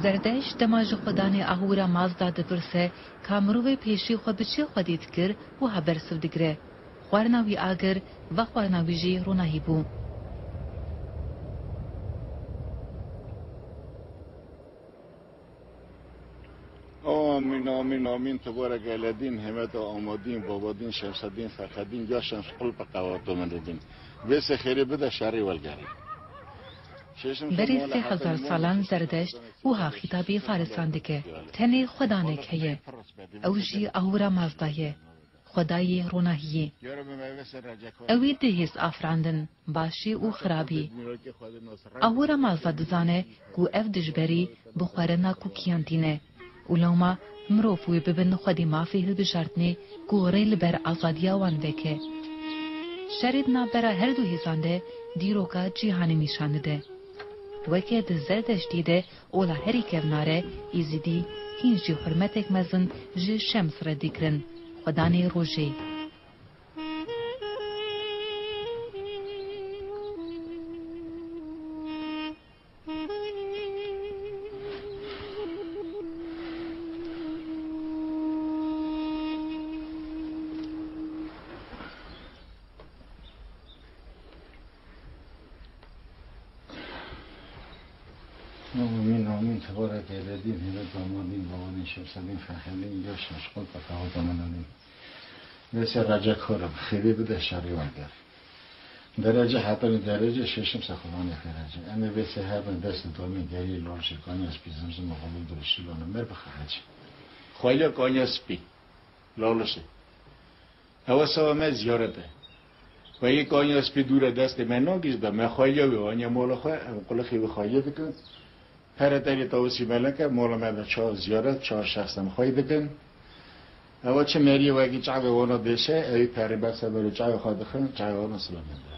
زردش دماج خدانی اهورا مازدا دپرسه کامروی پیشی خو بچی خودید کر و هبر سو دگره خوارناوی آگر و خوارناوی جی روناهی بو. آمین آمین آمین تبارک الدین همت آمادین بابادین شمسدین فرخدین یا شمس قلب قواتو منددین ویس خیری بده شری والگری بری 3000 سالان زردشت و ها خطابی فارسان دکه تنی خدا نکهیه اوجی اهورا مازدایه خدای روناهیه اوی دهیز آفراندن باشی و خرابی اهورا مازدا دزانه گو اف دجبری بخوارنا کو کیانتینه ولوما مروفوی ببن خودی مافی هل بشارتنی گو ریل بر آزادیا وان وکه شریدنا برا هر دو هیزانده دیروکا جیهانی میشانده ده وکه د زردشتی ده اولا هری کوناره ایزیدی هینجی حرمتک مزن جی شمس را دیکرن خدانی روژی آمین تبارک الدین همت آمادین بابادین شمسدین فرخدین یا شمس قلب قواتو منددین ویس رجک خورم خیلی بده شری والگری درجه حتی درجه ششم سخوانی خیرجه اما ویسه هر من دست دومی گری لال شکانی از پیزمز مقابل درشی لانم مر بخواهد خواهی کانی از پی لالشه هوا سوامه زیارته و یک کانی از پی دور دست من ناگیز به من خواهی و آنیا مولا خواه قل خیلی خواهی بکن هر تایی تاوسی ملکه مولا من چهار زیارت 4 شخصم خواهی بکن هوا چه مری و اگه چعب وانا بشه ای پری بسه برو چعب خواهد بخون چعب وانا سلام ده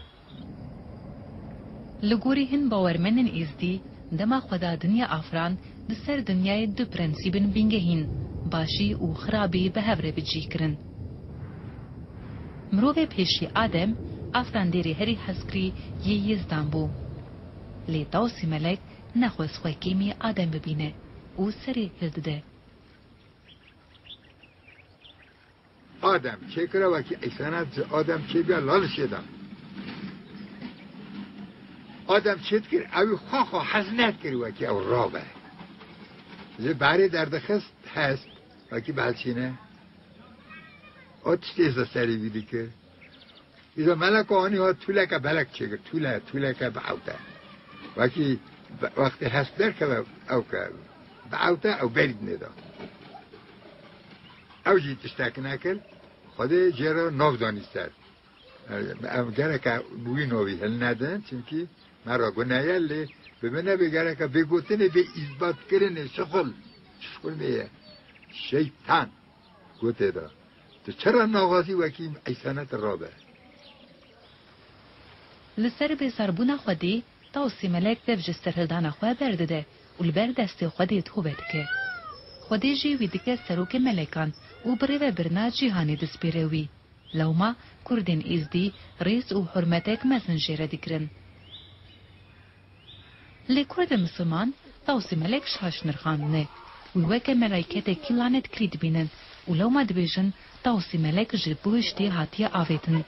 لگوری هن باورمنن ایزدی دما خدا دنیا آفران دسر دنیای دو پرنسیبن بینگه هین باشی و خرابی به هفره بجی کرن مروه پیشی آدم آفران دیری هری حسکری یزدان بو لی تاوسی ملک نخوز خواه کیمی آدم ببینه او سری هلده آدم چه کرده وکی ایسانت آدم چه بیا لال شدم آدم چه کرد اوی خواه حزنت کرد وکی او رابه زی بری دردخست هست وکی بلچینه آتش تیزا سری بیدی که ایزا ملک آنی ها طولک بلک چه کرد طولک بعوته وکی وقتی هست در که او که بعوته او برید ندا او جی تشتک نکل خود جرا ناو دانستر گره که بوی ناوی هل ندن چونکه مرا گناهی لی ببینه بگره که بگوتنه به اثبات کرنه شغل میه شیطان گوته دا تو چرا ناغازی وکی ایسانت رابه لسر به سربون خودی تاوسی ملک بفج سرهلدان خواه برده ده و لبر دست خودی تو بدکه خودی جی ویدکه سروک ملکان و بره و برنا جیهانی دسپیروی لوما کردین ایزدی ریز و حرمتک مزنجیره دیگرن لی کرد مسلمان تاوسی ملک شاش نرخاندنه و وکه ملائکت کلانت کرید بینن و لوما دبیجن تاوسی ملک جبوشتی هاتی آویدن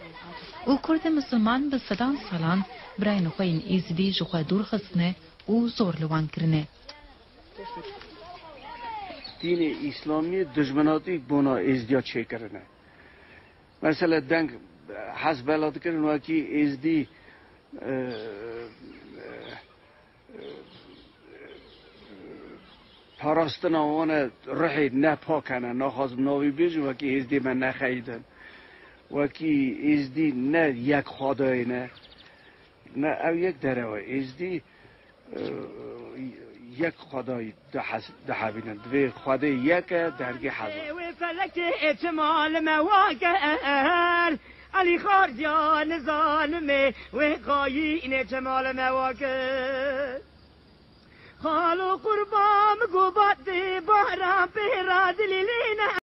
و کرد مسلمان به صدان سالان برای نخوین ایزدی جخوا دور خستنه و زور لوان کرنه دین اسلامی دشمناتی بنا ازدیا چه کرنه مثلا دنگ حس بلاد کرن وکی ازدی پاراستن آوانه رحی نپاکنه نخواست ناوی بیجن وکی ازدی من نخیدن وکی ازدی نه یک خدای نه او یک دروه ازدی یک خدای ده حبینند و خدای یک درگه حضر و فلک اعتمال مواقر علی خارجان ظالمه و قایی این اعتمال مواقر خالو قربام گوبات بارا پیرا دلیلینه